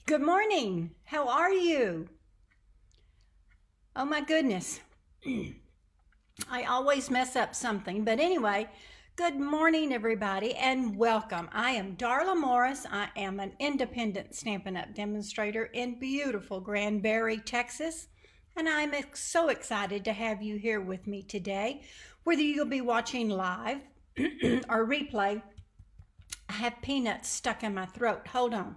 Good morning. How are you? Oh my goodness. I always mess up something. But anyway, good morning, everybody, and welcome. I am Darla Morris. I am an independent Stampin' Up! Demonstrator in beautiful Granbury, Texas. And I'm so excited to have you here with me today. Whether you'll be watching live or replay, I have peanuts stuck in my throat. Hold on.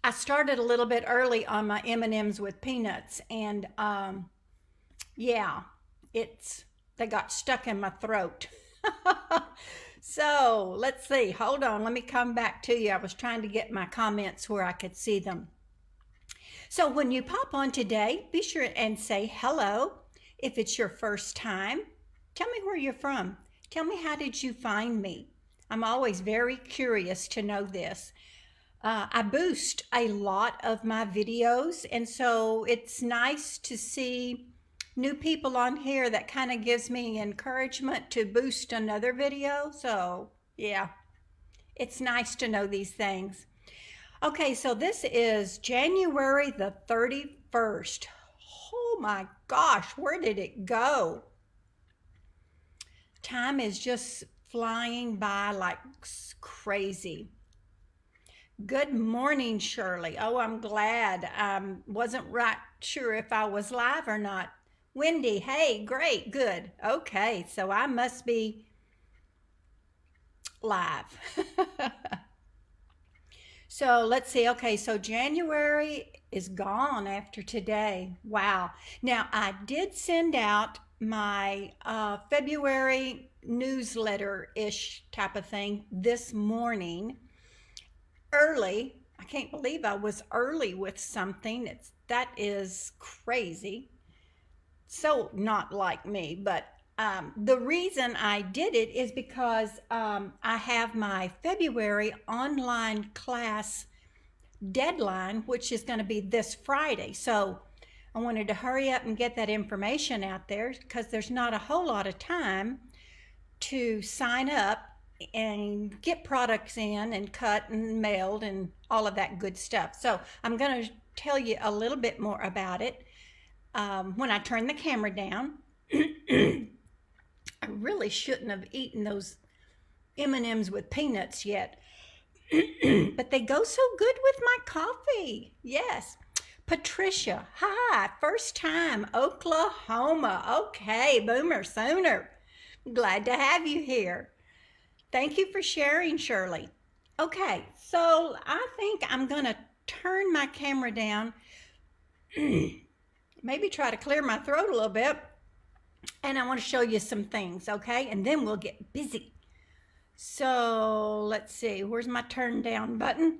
I started a little bit early on my M&Ms with peanuts, and yeah, it's they got stuck in my throat. So let's see. Hold on. Let me come back to you. I was trying to get my comments where I could see them. So when you pop on today, be sure and say hello. If it's your first time, tell me where you're from. Tell me, how did you find me? I'm always very curious to know this. I boost a lot of my videos, and so it's nice to see new people on here. That kind of gives me encouragement to boost another video. So, yeah, it's nice to know these things. Okay, so this is January the 31st. Oh my gosh, where did it go? Time is just flying by like crazy. Good morning, Shirley. Oh, I'm glad. Wasn't right sure if I was live or not. Wendy, hey, great, good. Okay, so I must be live. So let's see. Okay, so January is gone after today. Wow. Now, I did send out my February newsletter ish type of thing this morning early. I can't believe I was early with something. That is crazy. So not like me, but the reason I did it is because I have my February online class deadline, which is going to be this Friday. So I wanted to hurry up and get that information out there because there's not a whole lot of time to sign up and get products in and cut and mailed and all of that good stuff. So I'm going to tell you a little bit more about it when I turn the camera down. I really shouldn't have eaten those M&Ms with peanuts yet, but they go so good with my coffee. Yes. Patricia, hi, first time, Oklahoma. Okay, boomer sooner. Glad to have you here. Thank you for sharing, Shirley. Okay, so I think I'm going to turn my camera down, maybe try to clear my throat a little bit, and I want to show you some things, okay? And then we'll get busy. So let's see, where's my turn down button?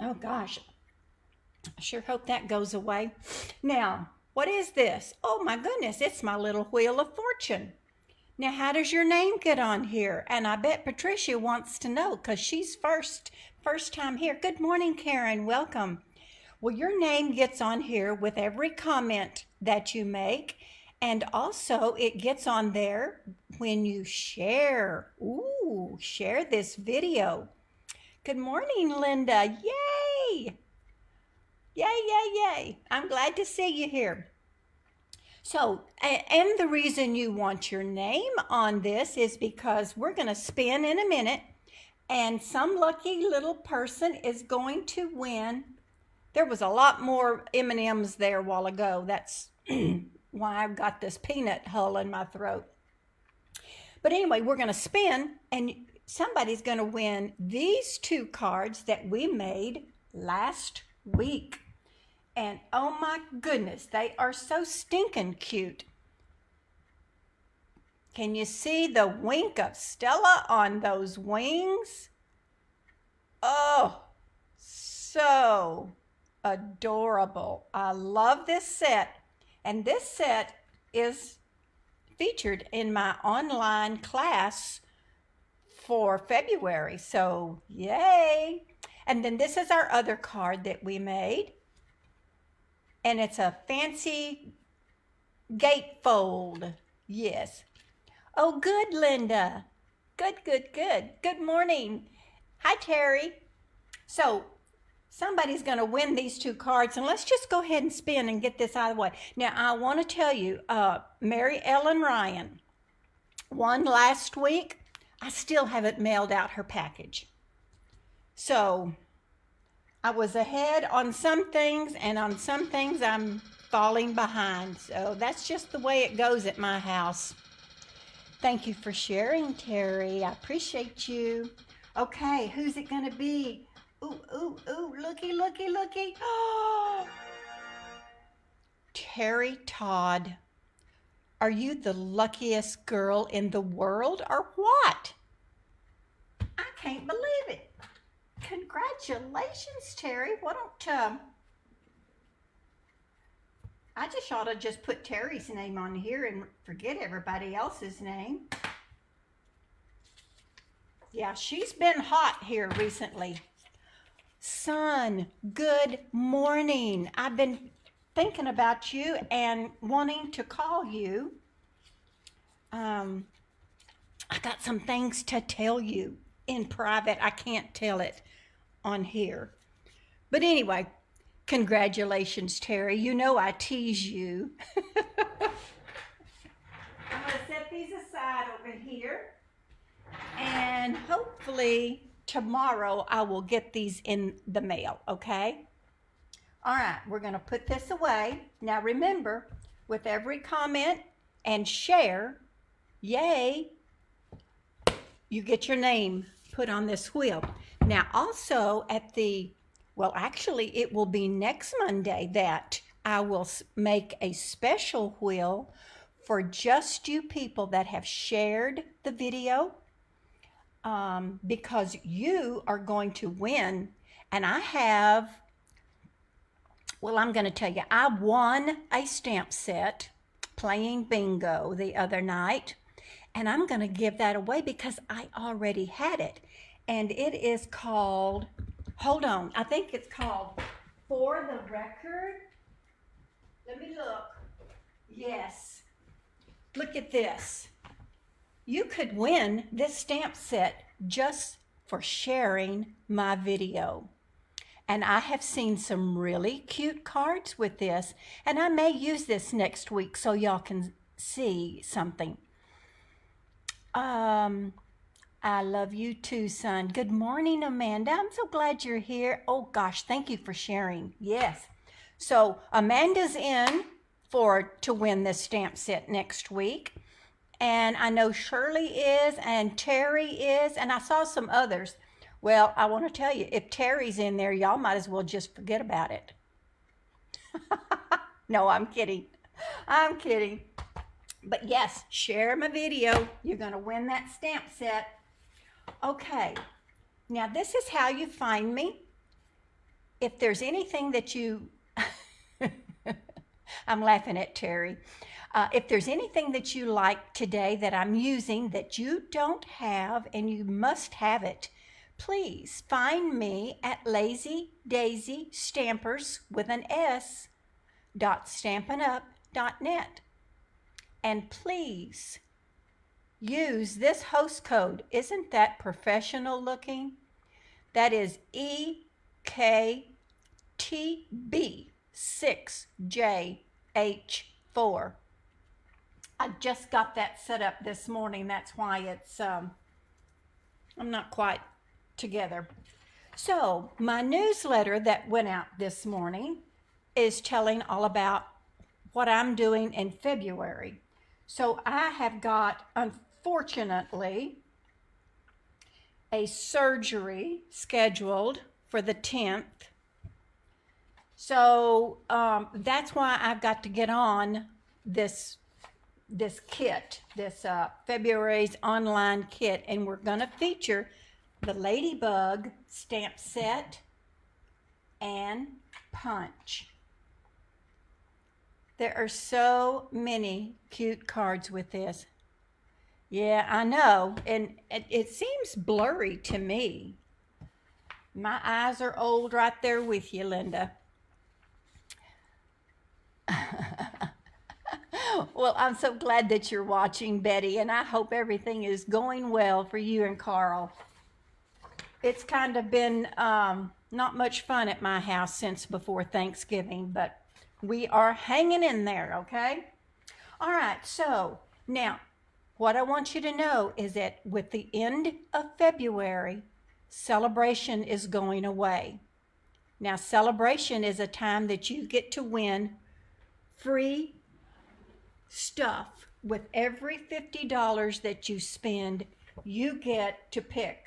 Oh gosh, I sure hope that goes away. Now, what is this? Oh my goodness, it's my little wheel of fortune. Now, how does your name get on here? And I bet Patricia wants to know because she's first time here. Good morning, Karen. Welcome. Well, your name gets on here with every comment that you make, and also it gets on there when you share. Ooh, share this video. Good morning, Linda. Yay! Yay, yay, yay. I'm glad to see you here. So, and the reason you want your name on this is because we're going to spin in a minute, and some lucky little person is going to win. There was a lot more M&Ms there a while ago. That's why I've got this peanut hull in my throat. But anyway, we're going to spin, and somebody's going to win these two cards that we made last week. And oh my goodness, they are so stinking cute. Can you see the wink of Stella on those wings? Oh, so adorable. I love this set. And this set is featured in my online class for February. So, yay. And then this is our other card that we made. And it's a fancy gatefold. Yes. Oh, good, Linda. Good, good, good. Good morning. Hi, Terry. So, somebody's going to win these two cards, and let's just go ahead and spin and get this out of the way. Now, I want to tell you, Mary Ellen Ryan won last week. I still haven't mailed out her package. So, I was ahead on some things, and on some things, I'm falling behind. So, that's just the way it goes at my house. Thank you for sharing, Terry. I appreciate you. Okay, who's it going to be? Ooh, ooh, ooh, looky, looky, looky. Oh, Terry Todd. Are you the luckiest girl in the world or what? I can't believe it. Congratulations, Terry. Why don't I just ought to just put Terry's name on here and forget everybody else's name. Yeah, she's been hot here recently. Son, good morning. I've been thinking about you and wanting to call you. I got some things to tell you in private. I can't tell it on here. But anyway, congratulations, Terry. You know I tease you. I'm going to set these aside over here. And hopefully tomorrow I will get these in the mail, okay? All right, we're going to put this away. Now remember, with every comment and share, yay, you get your name put on this wheel. Now also actually it will be next Monday that I will make a special wheel for just you people that have shared the video, because you are going to win. And I'm going to tell you, I won a stamp set playing bingo the other night, and I'm going to give that away because I already had it. And it is called, hold on, I think it's called For the Record. Let me look. Yes. Look at this. You could win this stamp set just for sharing my video. And I have seen some really cute cards with this, and I may use this next week so y'all can see something. I love you too, son. Good morning, Amanda. I'm so glad you're here. Oh gosh, thank you for sharing. Yes. So Amanda's in to win this stamp set next week. And I know Shirley is, and Terry is, and I saw some others. Well, I want to tell you, if Terry's in there, y'all might as well just forget about it. No, I'm kidding. I'm kidding. But yes, share my video. You're going to win that stamp set. Okay. Now, this is how you find me. If there's anything that you... I'm laughing at Terry. If there's anything that you like today that I'm using that you don't have and you must have it, please find me at Lazy Daisy Stampers with an S .stampinup.net. And please use this host code. Isn't that professional looking? That is EKTB6JH4. I just got that set up this morning. That's why it's, I'm not quite together. So my newsletter that went out this morning is telling all about what I'm doing in February. So I have got, unfortunately, a surgery scheduled for the 10th. So that's why I've got to get on this kit, this February's online kit, and we're going to feature the Ladybug stamp set and punch. There are so many cute cards with this. Yeah, I know, and it seems blurry to me. My eyes are old right there with you, Linda. Well, I'm so glad that you're watching, Betty, and I hope everything is going well for you and Carl. It's kind of been not much fun at my house since before Thanksgiving, but we are hanging in there, okay? All right, so now what I want you to know is that with the end of February, celebration is going away. Now, celebration is a time that you get to win free stuff. With every $50 that you spend, you get to pick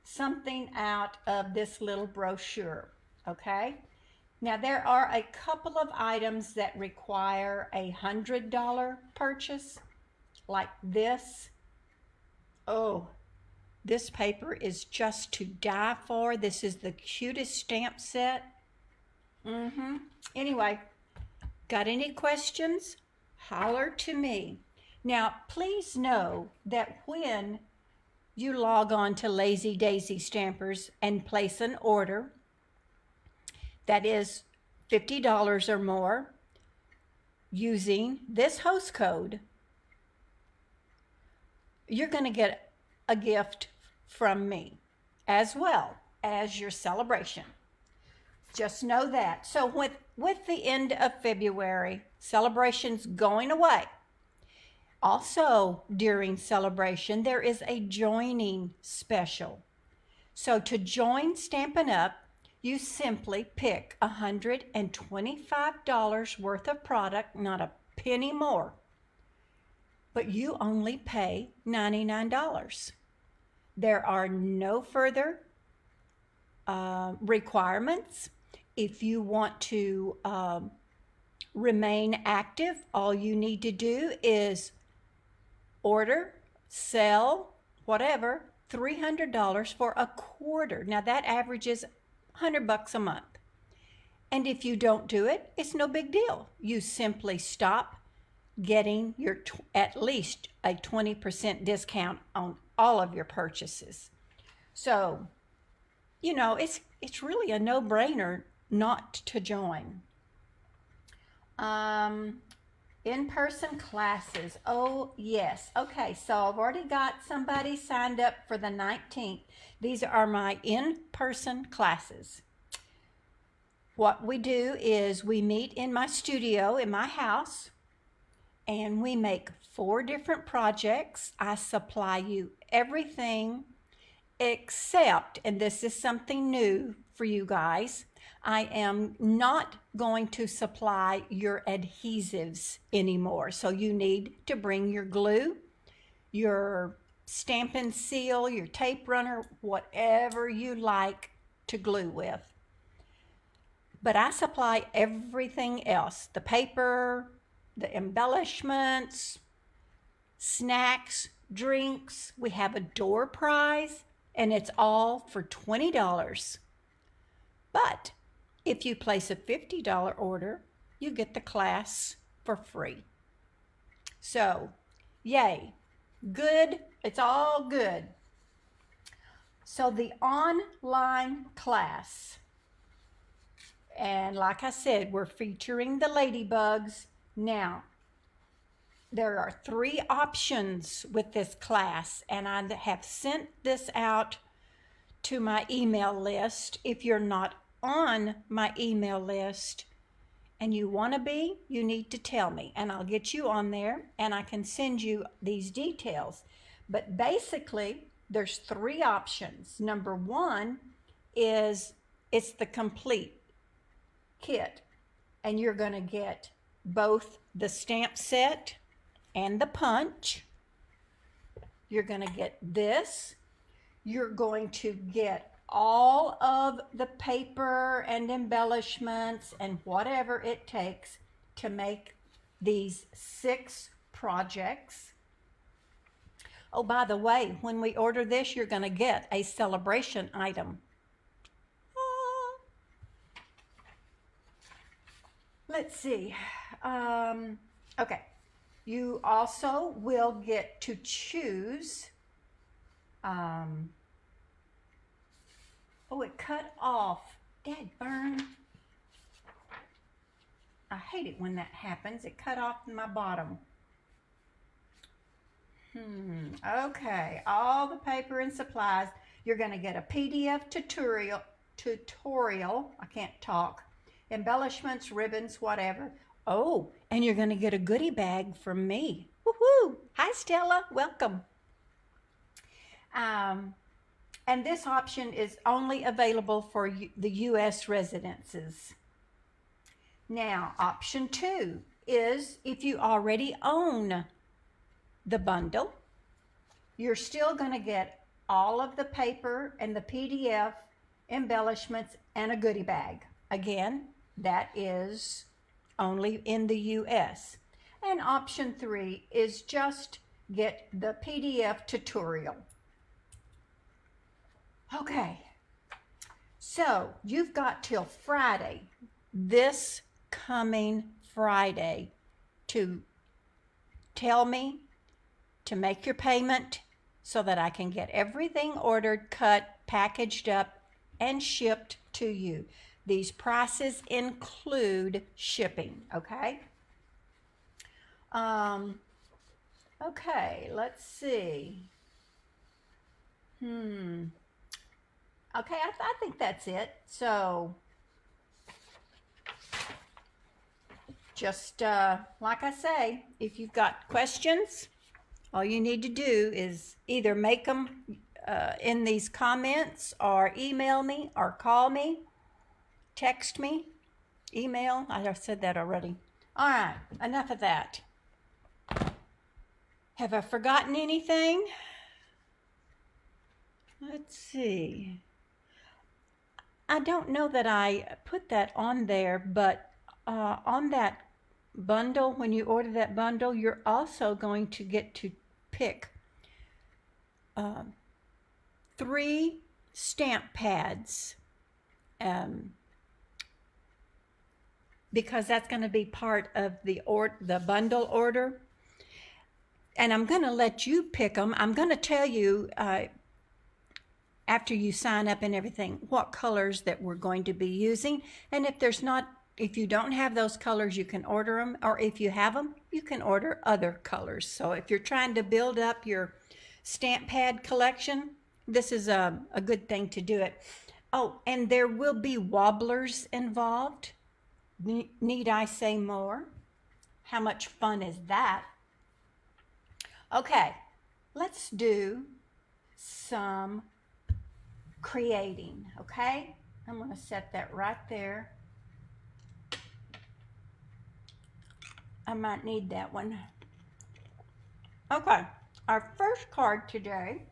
something out of this little brochure, okay? Now, there are a couple of items that require a $100 purchase, like this. Oh, this paper is just to die for. This is the cutest stamp set. Anyway, got any questions? Holler to me. Now, please know that when you log on to Lazy Daisy Stampers and place an order that is $50 or more using this host code, you're going to get a gift from me as well as your celebration. Just know that. So with the end of February, celebration's going away. Also, during celebration, there is a joining special. So to join Stampin' Up, you simply pick $125 worth of product, not a penny more. But you only pay $99. There are no further requirements. If you want to remain active, all you need to do is order, sell, whatever, $300 for a quarter. Now that averages $100 a month. And if you don't do it, it's no big deal. You simply stop getting your at least a 20% discount on all of your purchases. So, you know, it's really a no-brainer not to join. In-person classes. Oh, yes. Okay, so I've already got somebody signed up for the 19th. These are my in-person classes. What we do is we meet in my studio, in my house, and we make 4 different projects. I supply you everything except, and this is something new for you guys, I am not going to supply your adhesives anymore. So you need to bring your glue, your Stampin' Seal, your tape runner, whatever you like to glue with. But I supply everything else, the paper, the embellishments, snacks, drinks. We have a door prize, and it's all for $20. But if you place a $50 order, you get the class for free. So, yay, good, it's all good. So the online class, and like I said, we're featuring the ladybugs. Now, there are 3 options with this class, and I have sent this out to my email list. If you're not on my email list and you want to be, you need to tell me, and I'll get you on there, and I can send you these details. But basically, there's 3 options. Number 1 is it's the complete kit, and you're going to get both the stamp set and the punch. You're going to get this. You're going to get all of the paper and embellishments and whatever it takes to make these 6 projects. Oh, by the way, when we order this, you're going to get a celebration item. Let's see. Okay. You also will get to choose. Oh, it cut off. Dad burn. I hate it when that happens. It cut off my bottom. Okay, all the paper and supplies. You're going to get a PDF tutorial. I can't talk. Embellishments, ribbons, whatever. Oh, and you're going to get a goodie bag from me. Woohoo! Hi, Stella. Welcome. And this option is only available for the U.S. residences. Now, option 2 is if you already own the bundle, you're still going to get all of the paper and the PDF, embellishments, and a goodie bag. Again, that is only in the U.S. And option 3 is just get the PDF tutorial. Okay, so you've got till Friday, this coming Friday, to tell me to make your payment so that I can get everything ordered, cut, packaged up, and shipped to you. These prices include shipping, okay? Okay, let's see. Okay, I think that's it. So, just like I say, if you've got questions, all you need to do is either make them in these comments, or email me, or call me, text me, email. I said that already. All right, enough of that. Have I forgotten anything? Let's see. I don't know that I put that on there, but on that bundle, when you order that bundle, you're also going to get to pick 3 stamp pads, because that's going to be part of the bundle order. And I'm going to let you pick them. I'm going to tell you after you sign up and everything what colors that we're going to be using. And if you don't have those colors, you can order them, or if you have them, you can order other colors. So if you're trying to build up your stamp pad collection, this is a good thing to do it. Oh, and there will be wobblers involved. Need I say more? How much fun is that? Okay, let's do some creating, okay? I'm going to set that right there. I might need that one. Okay, our first card today.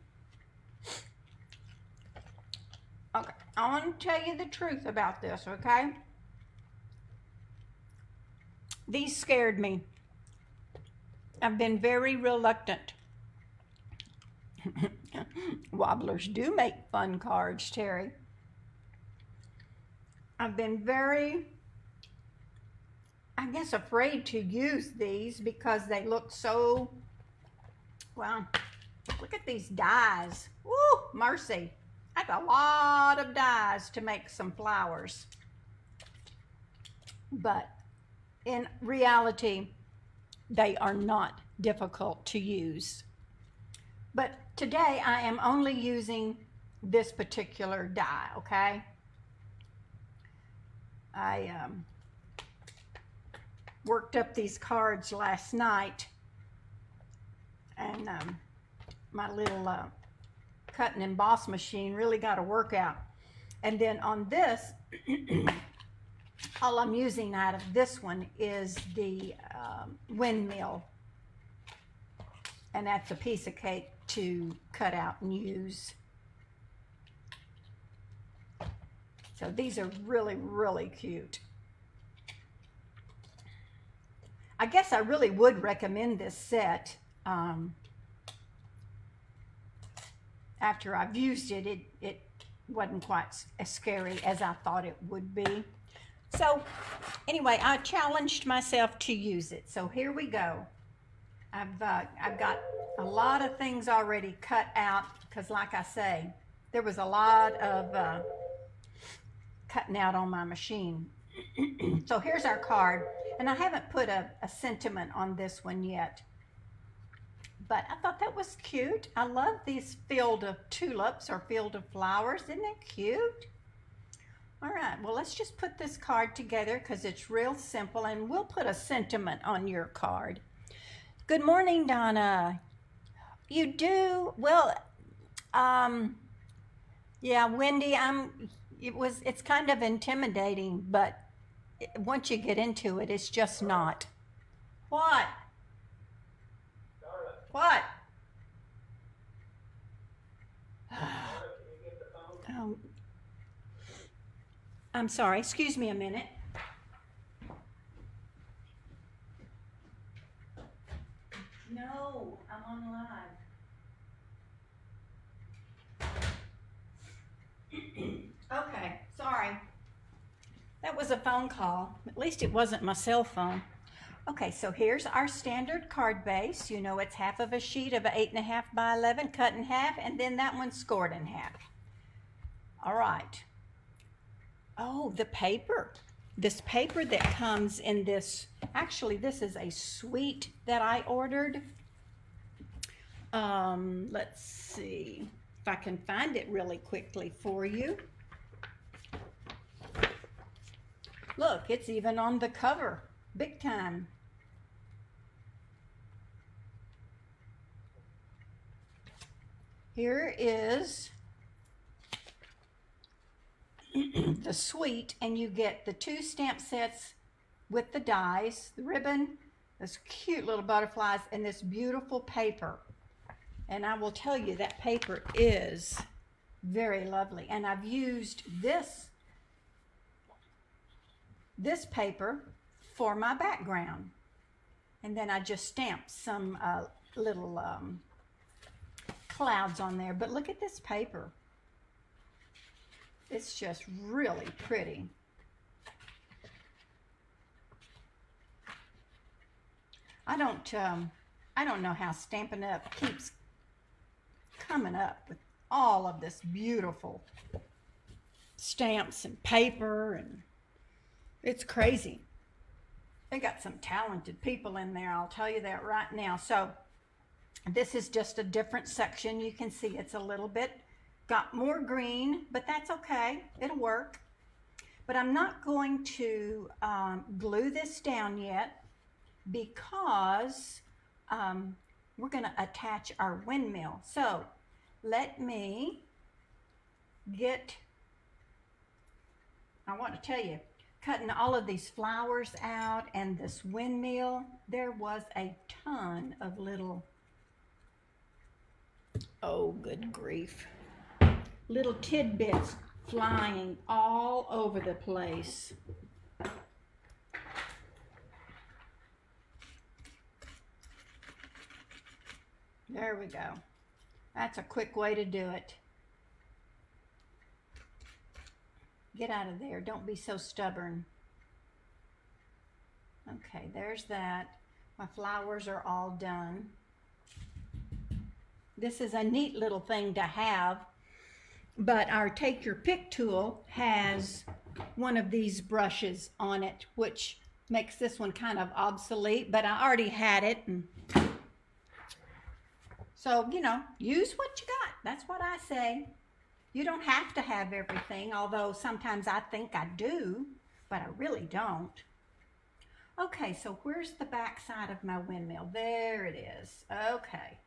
Okay, I want to tell you the truth about this, okay? These scared me. I've been very reluctant. Wobblers do make fun cards, Terry. I've been very, I guess, afraid to use these because they look so, well, look at these dies. Woo, mercy. That's a lot of dies to make some flowers. But in reality, they are not difficult to use. But today I am only using this particular die, okay? I worked up these cards last night, and my little cut and emboss machine really got a workout. And then on this, all I'm using out of this one is the windmill, and that's a piece of cake to cut out and use. So these are really, really cute. I guess I really would recommend this set. After I've used it, it wasn't quite as scary as I thought it would be. So anyway, I challenged myself to use it. So here we go. I've got a lot of things already cut out because, like I say, there was a lot of cutting out on my machine. So here's our card. And I haven't put a sentiment on this one yet. But I thought that was cute. I love these field of tulips or field of flowers. Isn't that cute? All right, well, let's just put this card together because it's real simple, and we'll put a sentiment on your card. Good morning, Donna. You do? Well, yeah, Wendy, it's kind of intimidating, but once you get into it, it's just not. What? What? Oh, I'm sorry. Excuse me a minute. No, I'm on live. Okay, sorry. That was a phone call. At least it wasn't my cell phone. Okay, so here's our standard card base. You know, it's half of a sheet of 8.5 by 11 cut in half, and then that one's scored in half. All right. Oh, the paper. This paper that comes in this, actually, this is a suite that I ordered. Let's see if I can find it really quickly for you. Look, it's even on the cover, big time. Here is the suite, and you get the 2 stamp sets with the dies, the ribbon, this cute little butterflies, and this beautiful paper. And I will tell you that paper is very lovely. And I've used this paper for my background. And then I just stamped some little clouds on there. But look at this paper. It's just really pretty. I don't know how Stampin' Up keeps coming up with all of this beautiful stamps and paper, and it's crazy. They got some talented people in there, I'll tell you that right now. So this is just a different section. You can see it's a little bit got more green, but that's okay, it'll work. But I'm not going to glue this down yet because we're going to attach our windmill. So let me I want to tell you, cutting all of these flowers out and this windmill, there was a ton of little, oh good grief, little tidbits flying all over the place. There we go. That's a quick way to do it. Get out of there. Don't be so stubborn. Okay, there's that. My flowers are all done. This is a neat little thing to have, but our Take Your Pick tool has one of these brushes on it, which makes this one kind of obsolete, but I already had it. And so, you know, use what you got. That's what I say. You don't have to have everything, although sometimes I think I do, but I really don't. Okay, so where's the back side of my windmill? There it is. Okay.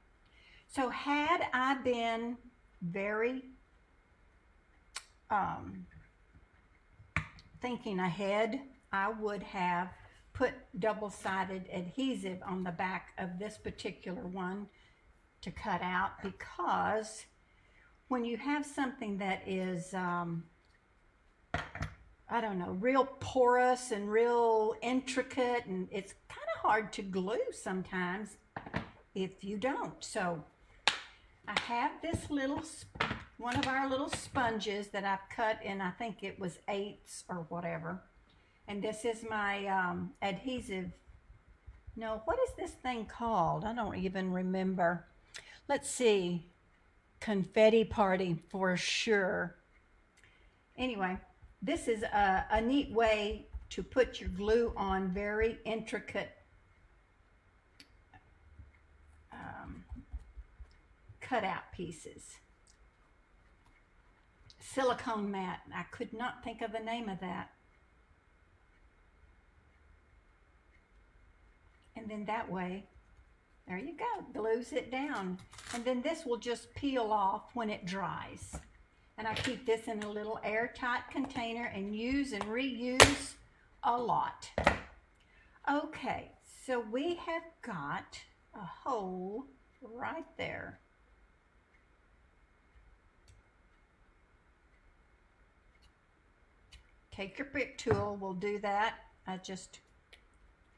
So had I been very thinking ahead, I would have put double-sided adhesive on the back of this particular one to cut out, because when you have something that is I don't know, real porous and real intricate, and it's kind of hard to glue sometimes if you don't. So I have this little, one of our little sponges that I've cut in, I think it was 8s or whatever. And this is my adhesive. No, what is this thing called? I don't even remember. Let's see. Confetti party for sure. Anyway, this is a neat way to put your glue on very intricate cutout pieces. Silicone mat. I could not think of the name of that. And then that way, there you go, glues it down. And then this will just peel off when it dries. And I keep this in a little airtight container and use and reuse a lot. Okay, so we have got a hole right there. Take your pick tool, we'll do that. I just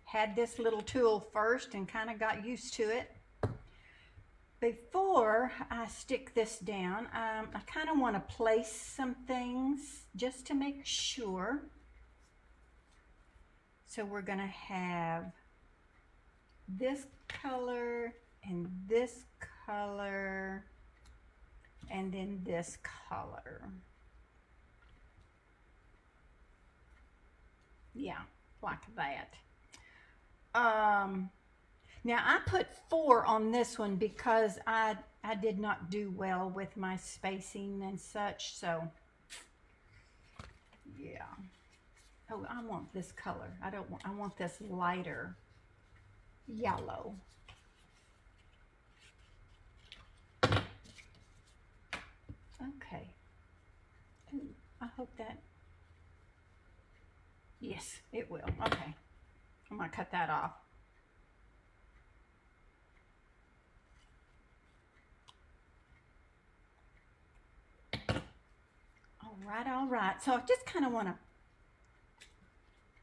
had this little tool first and kind of got used to it. Before I stick this down, I kind of want to place some things just to make sure. So we're going to have this color and this color and then this color. Yeah, like that. Now I put 4 on this one because I did not do well with my spacing and such, so yeah. Oh, I want this color. I want this lighter yellow. Okay. Ooh, I hope that, yes, it will. Okay. I'm gonna cut that off. All right. So I just kind of want to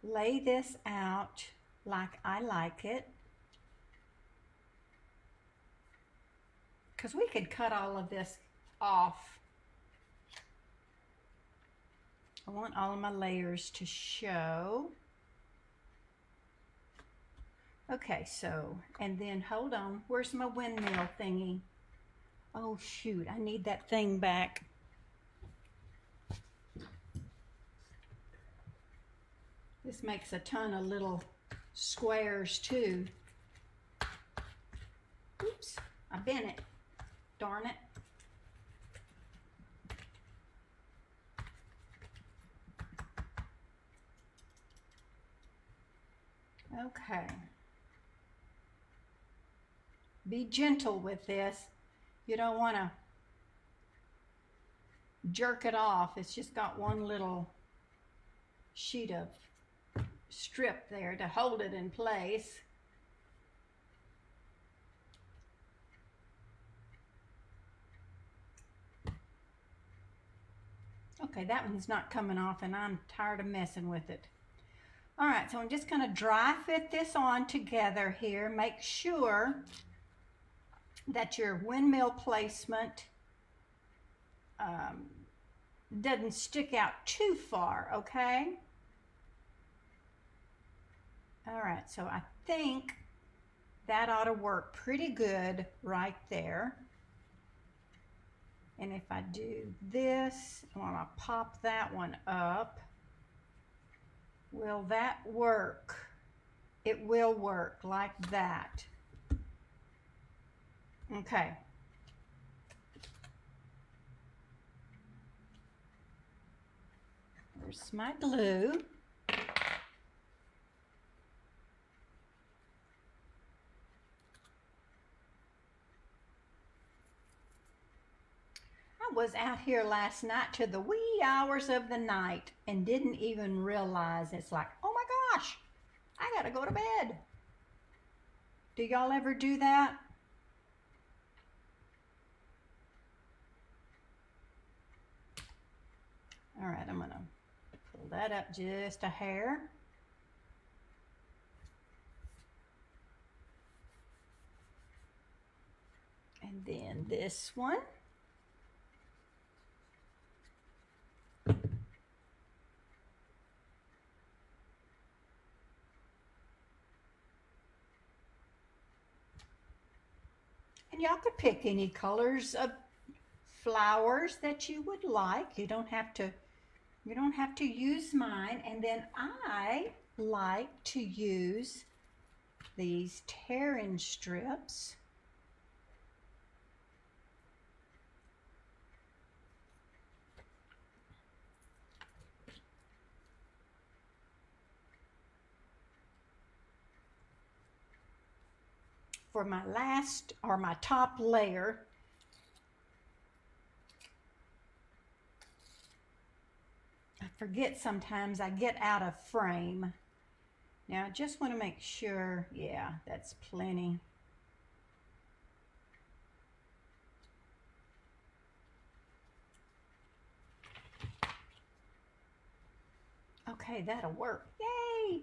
lay this out like I like it. Because we could cut all of this off. I want all of my layers to show. Okay, so, and then hold on. Where's my windmill thingy? Oh shoot, I need that thing back. This makes a ton of little squares too. Oops, I bent it. Darn it. Okay. Be gentle with this. You don't want to jerk it off. It's just got one little sheet of strip there to hold it in place. Okay, that one's not coming off and I'm tired of messing with it. All right, so I'm just going to dry fit this on together here. Make sure that your windmill placement doesn't stick out too far, okay? All right, so I think that ought to work pretty good right there. And if I do this, I want to pop that one up. Will that work? It will work like that. Okay. There's my glue. I was out here last night to the wee hours of the night and didn't even realize. It's like, oh my gosh, I gotta go to bed. Do y'all ever do that? All right, I'm gonna pull that up just a hair. And then this one. And y'all could pick any colors of flowers that you would like. You don't have to You don't have to use mine. And then I like to use these tearing strips. For my last or my top layer. I forget sometimes, I get out of frame. Now I just want to make sure, yeah, that's plenty. Okay, that'll work. Yay!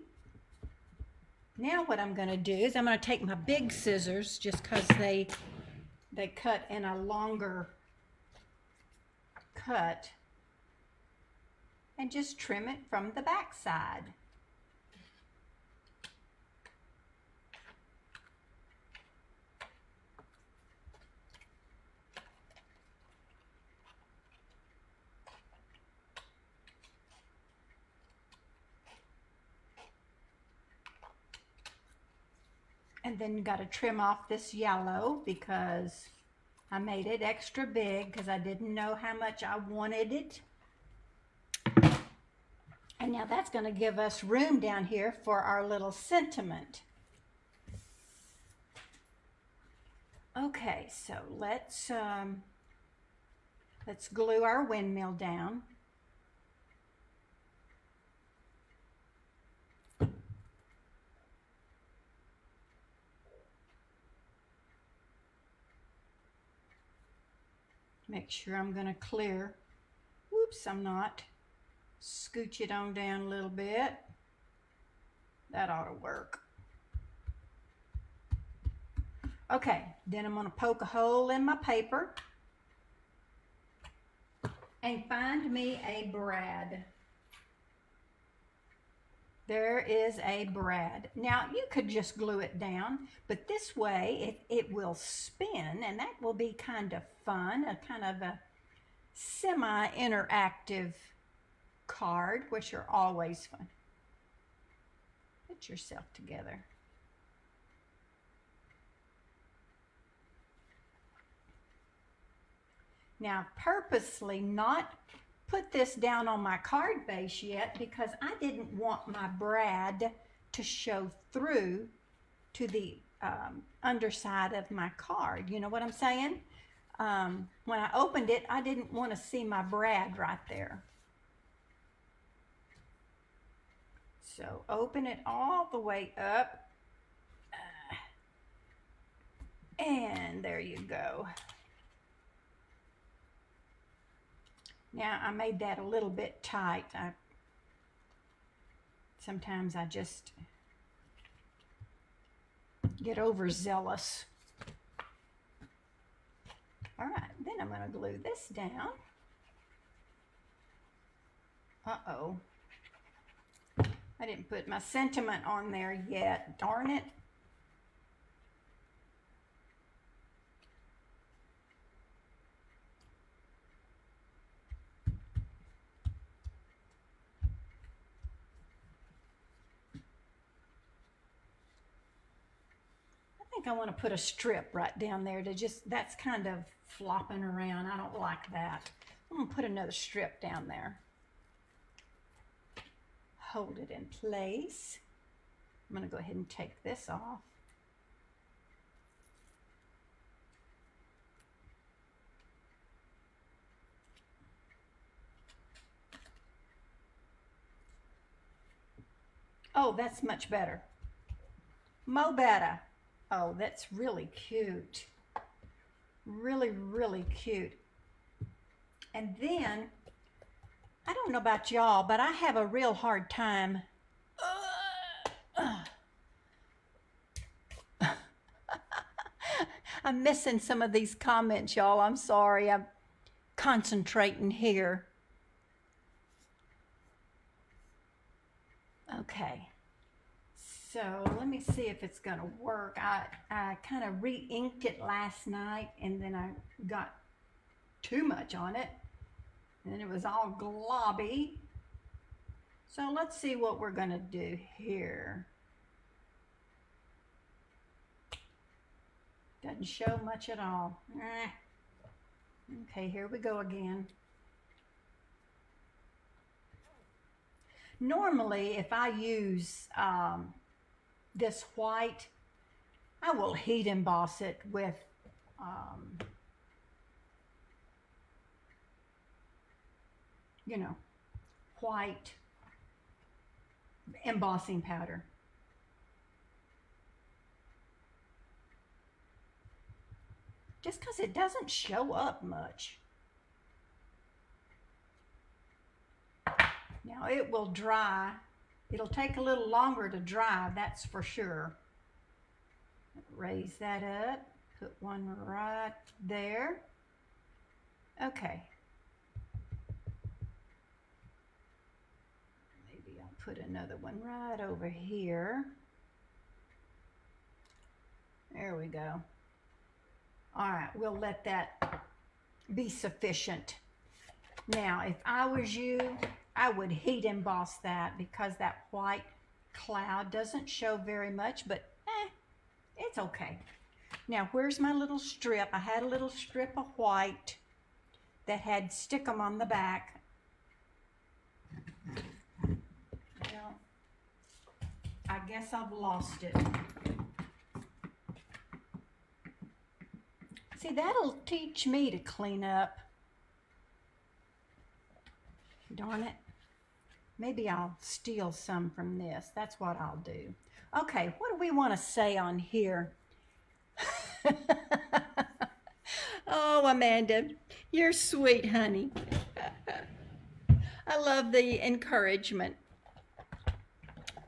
Now what I'm going to do is I'm going to take my big scissors, just because they cut in a longer cut, and just trim it from the back side. And then you got to trim off this yellow because I made it extra big because I didn't know how much I wanted it. And now that's going to give us room down here for our little sentiment. Okay, so let's glue our windmill down. Make sure I'm going to clear. Whoops, I'm not. Scooch it on down a little bit. That ought to work. Okay, then I'm going to poke a hole in my paper and find me a brad. There is a brad. Now you could just glue it down, but this way it will spin, and that will be kind of fun, a kind of a semi-interactive card, which are always fun. Put yourself together. Now I've purposely not put this down on my card base yet because I didn't want my brad to show through to the underside of my card. You know what I'm saying? When I opened it, I didn't want to see my brad right there. So open it all the way up. And there you go. Now I made that a little bit tight. Sometimes I just get overzealous. All right, then I'm going to glue this down. Uh-oh. I didn't put my sentiment on there yet. Darn it. I want to put a strip right down there to just, that's kind of flopping around. I don't like that. I'm going to put another strip down there. Hold it in place. I'm going to go ahead and take this off. Oh, that's much better. Mo better. Oh, that's really cute. Really, really cute. And then, I don't know about y'all, but I have a real hard time. I'm missing some of these comments, y'all. I'm sorry. I'm concentrating here. Okay. So let me see if it's going to work. I kind of re-inked it last night, and then I got too much on it, and it was all globby. So let's see what we're going to do here. Doesn't show much at all. Okay, here we go again. Normally, if I use this white, I will heat emboss it with you know, white embossing powder. Just because it doesn't show up much. Now it will dry. It'll take a little longer to dry, that's for sure. Raise that up, put one right there. Okay. Maybe I'll put another one right over here. There we go. All right, we'll let that be sufficient. Now, if I was you, I would heat emboss that because that white cloud doesn't show very much, but it's okay. Now, where's my little strip? I had a little strip of white that had stickum on the back. Well, I guess I've lost it. See, that'll teach me to clean up. Darn it. Maybe I'll steal some from this. That's what I'll do. Okay, what do we want to say on here? Oh, Amanda, you're sweet, honey. I love the encouragement.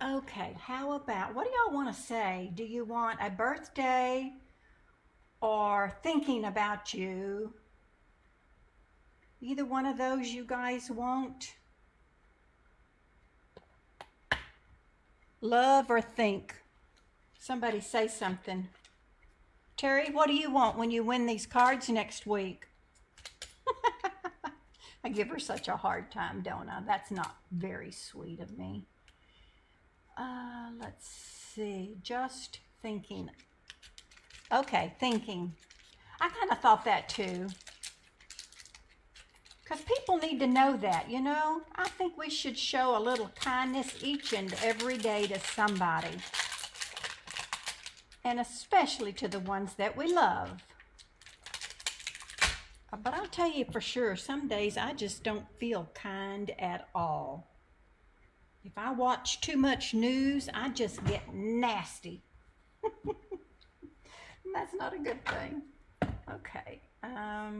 Okay, how about, what do y'all want to say? Do you want a birthday or thinking about you? Either one of those you guys want? Love or think? Somebody say something. Terry, what do you want when you win these cards next week? I give her such a hard time, don't I? That's not very sweet of me. Let's see. Just thinking. Okay, thinking. I kind of thought that too. Because people need to know that, you know? I think we should show a little kindness each and every day to somebody. And especially to the ones that we love. But I'll tell you for sure, some days I just don't feel kind at all. If I watch too much news, I just get nasty. That's not a good thing. Okay. I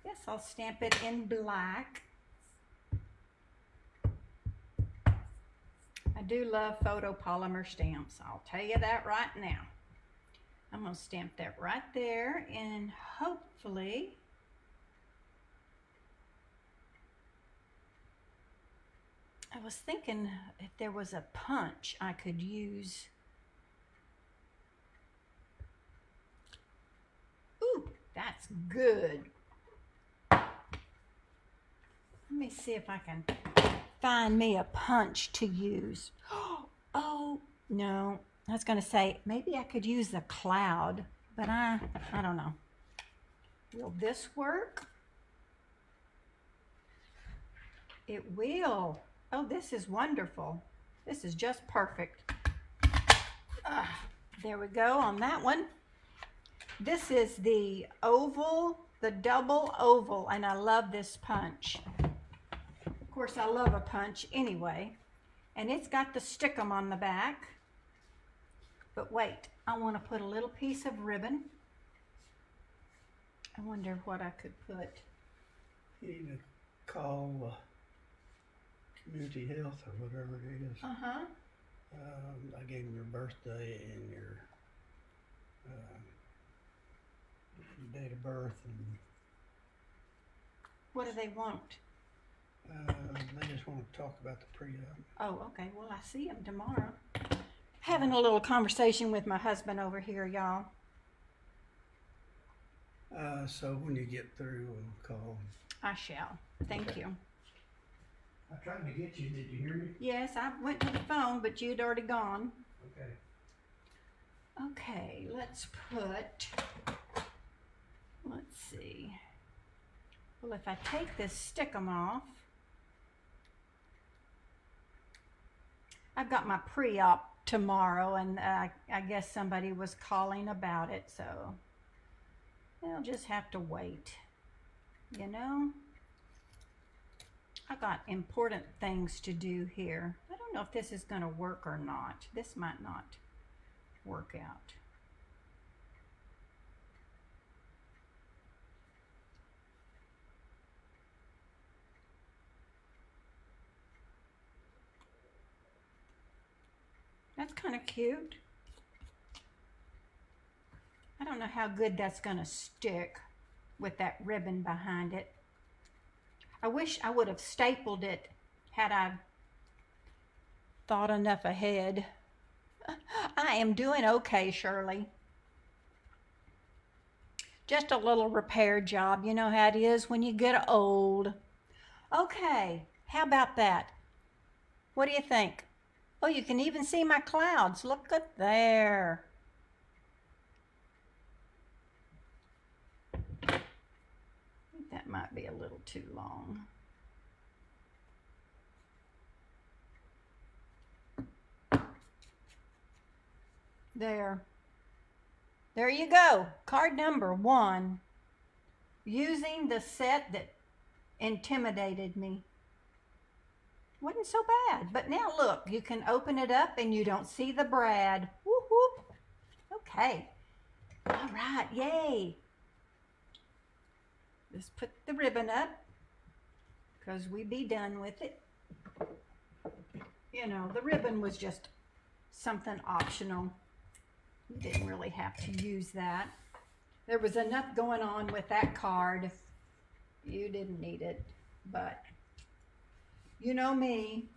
guess I'll stamp it in black. I do love photopolymer stamps. I'll tell you that right now. I'm going to stamp that right there, and hopefully I was thinking if there was a punch I could use. Ooh, that's good. Let me see if I can find me a punch to use. Oh, no. I was going to say, maybe I could use the cloud, but I don't know. Will this work? It will. Oh, this is wonderful. This is just perfect. There we go on that one. This is the oval, the double oval, and I love this punch. Of course, I love a punch anyway. And it's got the stickum on the back. But wait, I want to put a little piece of ribbon. I wonder what I could put. You need to call community health or whatever it is. Uh-huh. I gave them your birthday and your date of birth, and What do they want? they just want to talk about the pre-op. Oh, okay. Well, I see them tomorrow. Having a little conversation with my husband over here, y'all. So when you get through, we'll call. I shall. Thank Okay. you. I tried to get you. Did you hear me? Yes, I went to the phone, but you'd already gone. Okay. Okay, let's see. Well, if I take this stickum off, I've got my pre-op tomorrow, and I guess somebody was calling about it, so they'll just have to wait, you know? I got important things to do here. I don't know if this is going to work or not. This might not work out. That's kind of cute. I don't know how good that's going to stick with that ribbon behind it. I wish I would have stapled it had I thought enough ahead. I am doing okay, Shirley. Just a little repair job. You know how it is when you get old. Okay, how about that? What do you think? Oh, you can even see my clouds. Look at there. I think that might be a little too long. There. There you go. Card number 1. Using the set that intimidated me. Wasn't so bad. But now look, you can open it up and you don't see the brad. Whoop whoop. Okay. All right. Yay. Just put the ribbon up because we be done with it. You know, the ribbon was just something optional. You didn't really have to use that. There was enough going on with that card. You didn't need it, but you know me.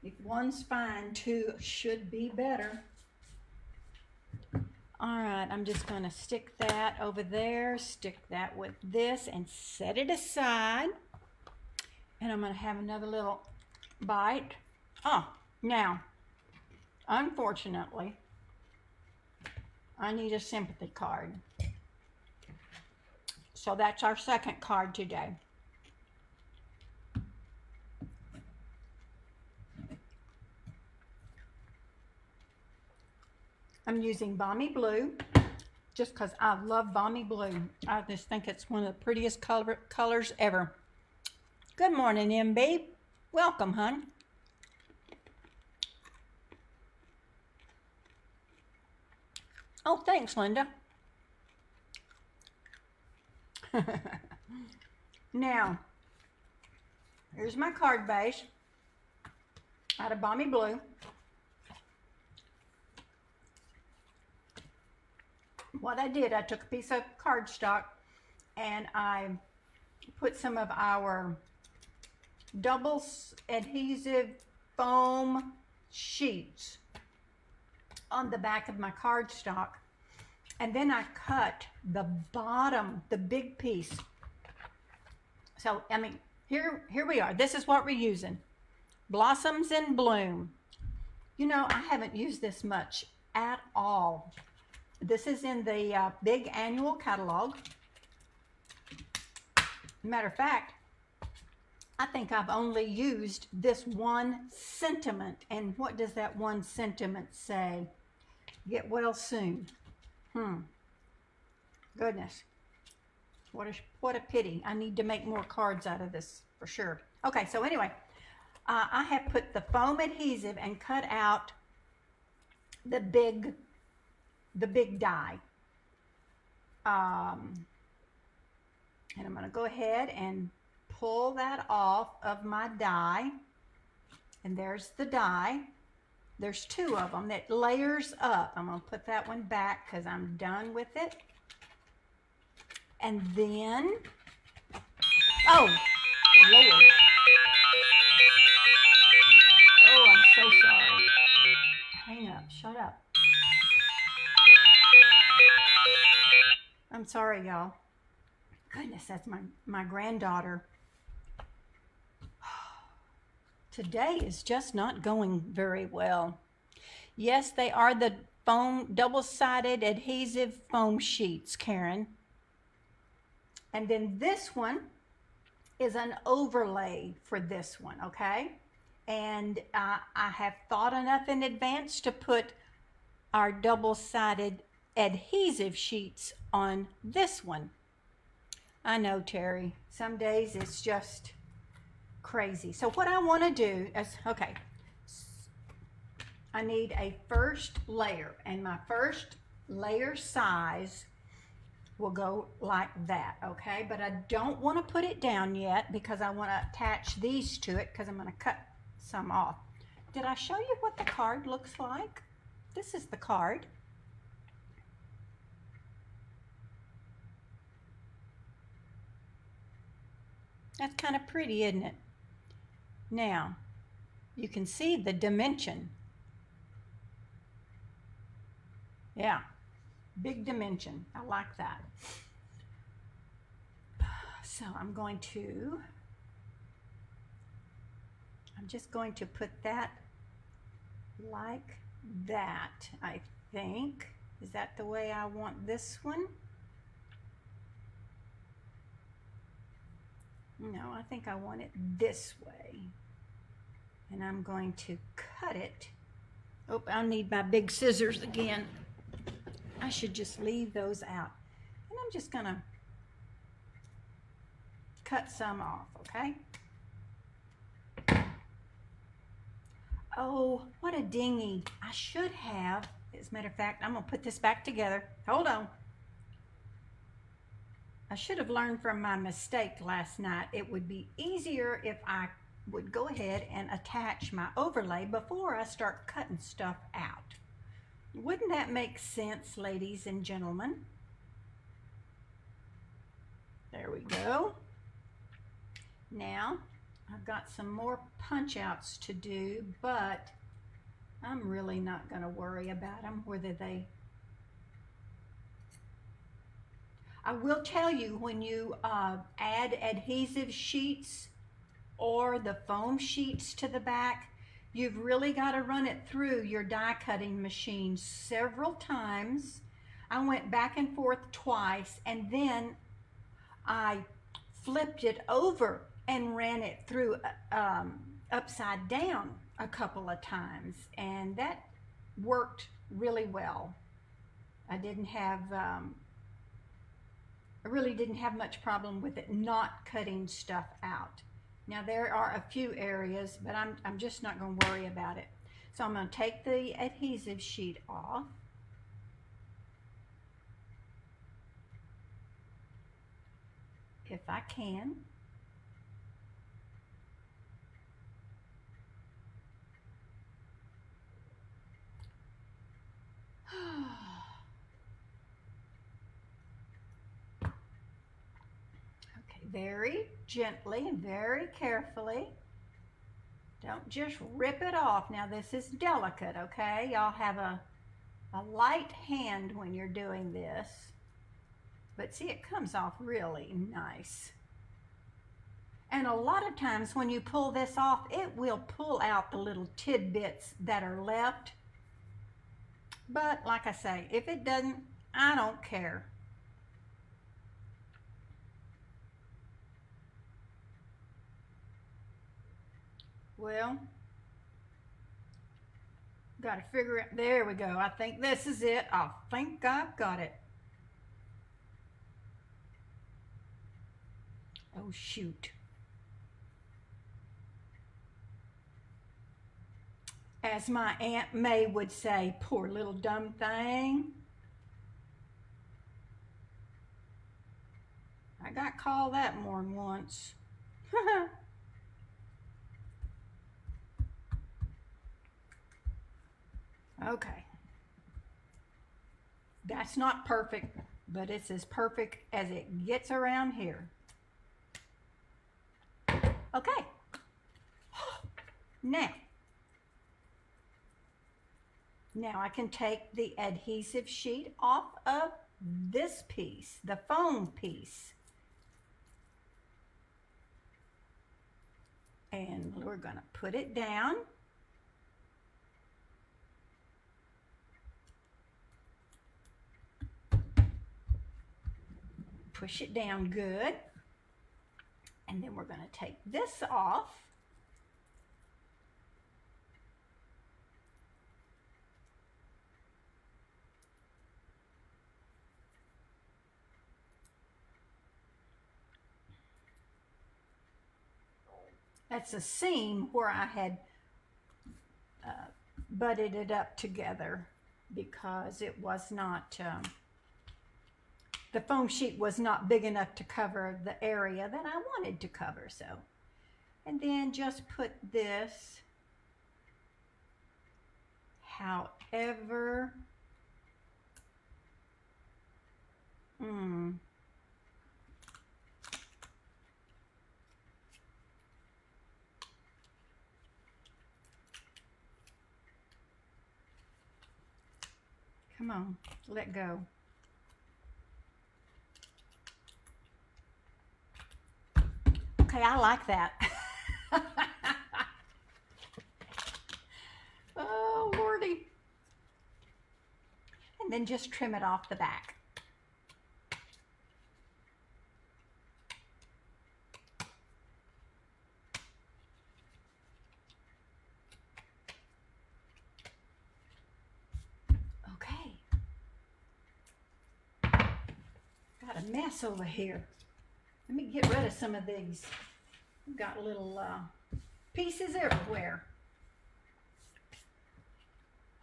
If one's fine, 2 should be better. All right, I'm just going to stick that over there, stick that with this, and set it aside. And I'm going to have another little bite. Oh, now, unfortunately, I need a sympathy card. So that's our second card today. I'm using Balmy Blue just because I love Balmy Blue. I just think it's one of the prettiest colors ever. Good morning, MB. Welcome, hon. Oh, thanks, Linda. Now, here's my card base out of Balmy Blue. What I did, I took a piece of cardstock and I put some of our double adhesive foam sheets on the back of my cardstock, and then I cut the bottom, the big piece. So, I mean, here we are. This is what we're using. Blossoms in Bloom. You know, I haven't used this much at all. This is in the big annual catalog. Matter of fact, I think I've only used this one sentiment. And what does that one sentiment say? Get well soon. Goodness. What a pity. I need to make more cards out of this for sure. Okay, so anyway, I have put the foam adhesive and cut out the big die. And I'm going to go ahead and pull that off of my die. And there's the die. There's 2 of them that layers up. I'm going to put that one back because I'm done with it. And then, oh, Lord. Oh, I'm so sorry. Hang up, shut up. I'm sorry, y'all. Goodness, that's my granddaughter. Today is just not going very well. Yes, they are the foam, double-sided adhesive foam sheets, Karen. And then this one is an overlay for this one, okay? And I have thought enough in advance to put our double-sided adhesive sheets on this one. I know, Terry, some days it's just crazy. So what I want to do is, okay, I need a first layer, and my first layer size will go like that, okay? But I don't want to put it down yet because I want to attach these to it because I'm going to cut some off. Did I show you what the card looks like? This is the card. That's kind of pretty, isn't it? Now, you can see the dimension. Yeah, big dimension. I like that. So I'm just going to put that like that, I think. Is that the way I want this one? No, I think I want it this way. And I'm going to cut it. Oh, I'll need my big scissors again. I should just leave those out. And I'm just gonna cut some off, okay? Oh, what a dingy. I should have, as a matter of fact, I'm gonna put this back together. Hold on. I should have learned from my mistake last night. It would be easier if I would go ahead and attach my overlay before I start cutting stuff out. Wouldn't that make sense, ladies and gentlemen? There we go. Now, I've got some more punch outs to do, but I'm really not going to worry about them, whether they... I will tell you, when you add adhesive sheets or the foam sheets to the back, you've really got to run it through your die cutting machine several times. I went back and forth twice, and then I flipped it over and ran it through upside down a couple of times, and that worked really well. I really didn't have much problem with it not cutting stuff out. Now there are a few areas, but I'm just not going to worry about it. So I'm going to take the adhesive sheet off. If I can. Okay, very gently and very carefully. Don't just rip it off. Now this is delicate, okay? Y'all have a light hand when you're doing this. But see, it comes off really nice. And a lot of times when you pull this off, it will pull out the little tidbits that are left. But like I say, if it doesn't, I don't care. Well, got to figure it. There we go. I think this is it. I think I've got it. Oh, shoot. As my Aunt May would say, poor little dumb thing. I got called that more than once. Okay. That's not perfect, but it's as perfect as it gets around here. Okay. Now I can take the adhesive sheet off of this piece, the foam piece. And we're going to put it down. Push it down good. And then we're going to take this off. That's a seam where I had butted it up together because it was not, the foam sheet was not big enough to cover the area that I wanted to cover. So, and then just put this however, come on, let go. Okay, I like that. Oh, Lordy. And then just trim it off the back. Okay. Got a mess over here. Let me get rid of some of these. We've got little pieces everywhere.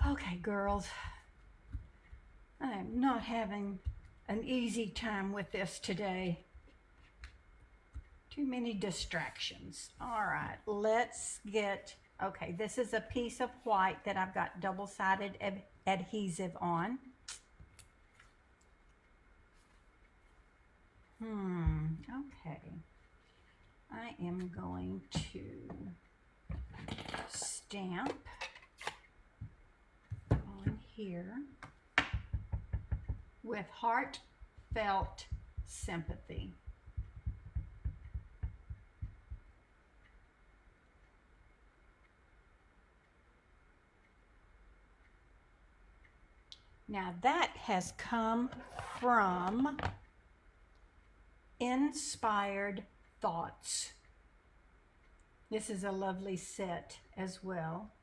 Okay, girls. I am not having an easy time with this today. Too many distractions. All right, let's get, okay, this is a piece of white that I've got double-sided adhesive on. Okay. I am going to stamp on here with heartfelt sympathy. Now that has come from Inspired Thoughts. This is a lovely set as well.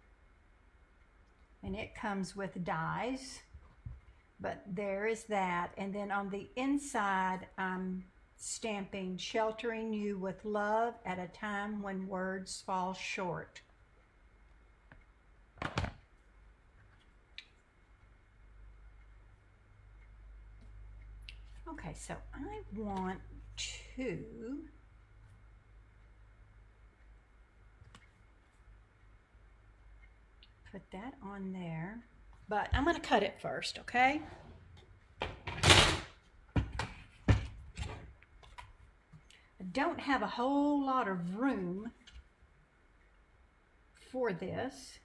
And it comes with dies. But there is that. And then on the inside, I'm stamping "Sheltering you with love at a time when words fall short." Okay, so I want to put that on there, but I'm going to cut it first, okay? I don't have a whole lot of room for this.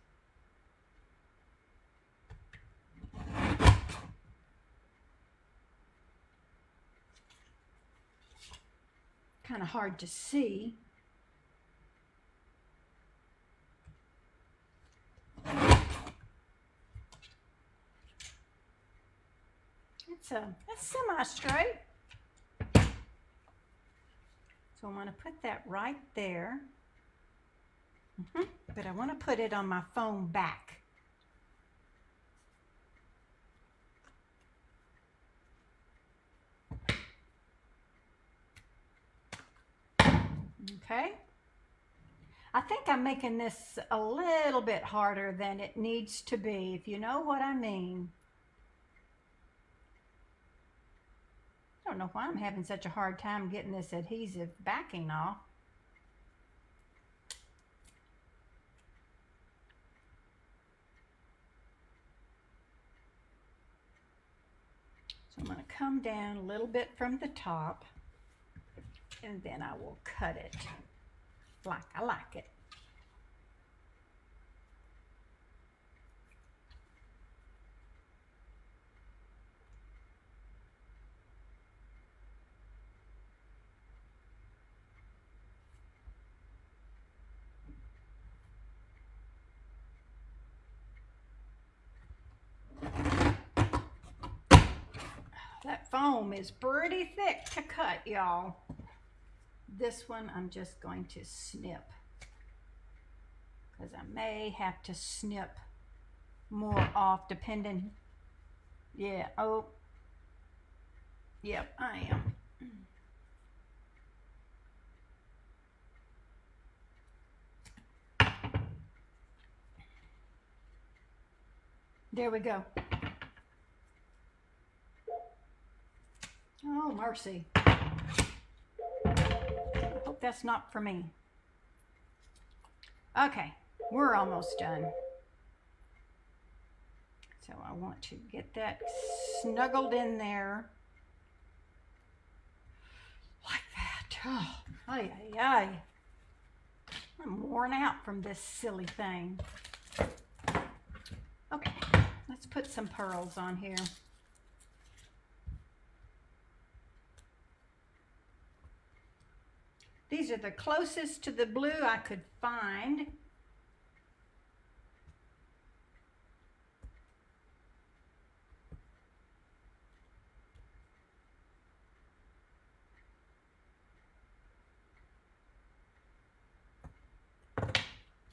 Kind of hard to see. It's semi-straight. So I'm going to put that right there. But I want to put it on my foam back. Okay. I think I'm making this a little bit harder than it needs to be, if you know what I mean. I don't know why I'm having such a hard time getting this adhesive backing off. So I'm going to come down a little bit from the top, and then I will cut it like I like it. That foam is pretty thick to cut, y'all. This one I'm just going to snip, because I may have to snip more off depending. Yeah, oh, yep, I am. There we go. Oh, mercy. I hope that's not for me. Okay, we're almost done. So I want to get that snuggled in there. Like that. Oh, ay, ay, ay. I'm worn out from this silly thing. Okay, let's put some pearls on here. These are the closest to the blue I could find.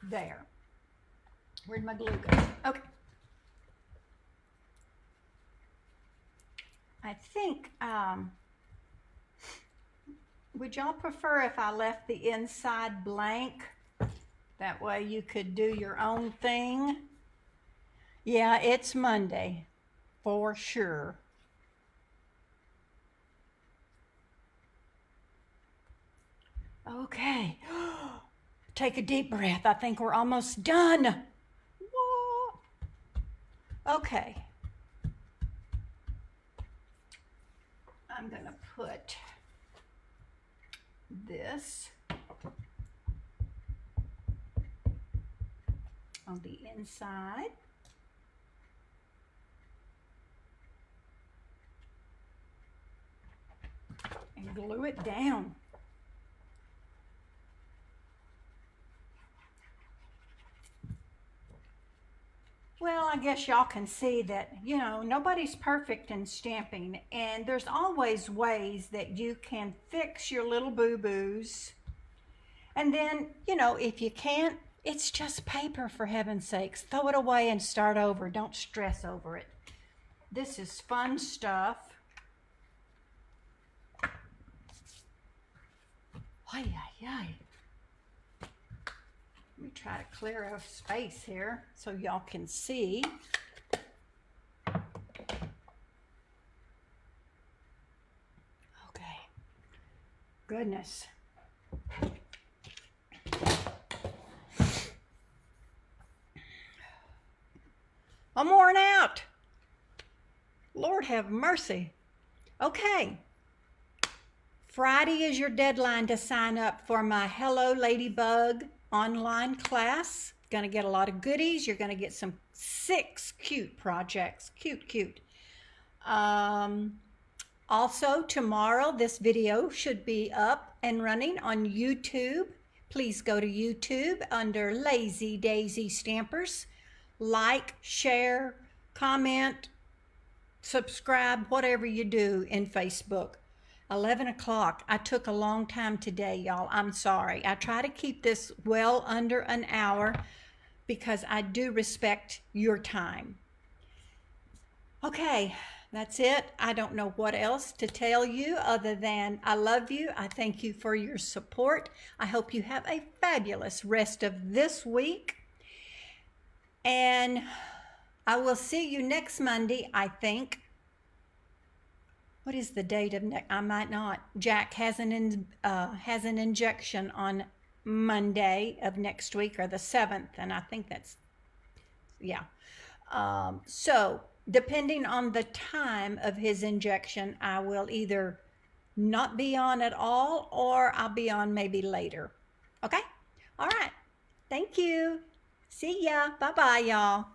There. Where'd my glue go? Okay. I think, would y'all prefer if I left the inside blank? That way you could do your own thing. Yeah, it's Monday, for sure. Okay. Take a deep breath. I think we're almost done. Whoa. Okay. I'm going to put this on the inside. And glue it down. Well, I guess y'all can see that, you know, nobody's perfect in stamping, and there's always ways that you can fix your little boo-boos. And then, you know, if you can't, it's just paper, for heaven's sakes. Throw it away and start over. Don't stress over it. This is fun stuff. Ay, ay, ay. Let me try to clear out space here so y'all can see. Okay. Goodness. I'm worn out. Lord have mercy. Okay. Friday is your deadline to sign up for my Hello Ladybug online class. Going to get a lot of goodies. You're going to get some 6 cute projects. Cute. Also, tomorrow, this video should be up and running on YouTube. Please go to YouTube under Lazy Daisy Stampers. Like, share, comment, subscribe, whatever you do in Facebook. 11 o'clock. I took a long time today, y'all. I'm sorry. I try to keep this well under an hour because I do respect your time. Okay, that's it. I don't know what else to tell you other than I love you. I thank you for your support. I hope you have a fabulous rest of this week. And I will see you next Monday, I think. What is the date of next? I might not. Jack has an injection on Monday of next week, or the 7th, and I think that's, yeah. So depending on the time of his injection, I will either not be on at all, or I'll be on maybe later. Okay? All right. Thank you. See ya. Bye-bye, y'all.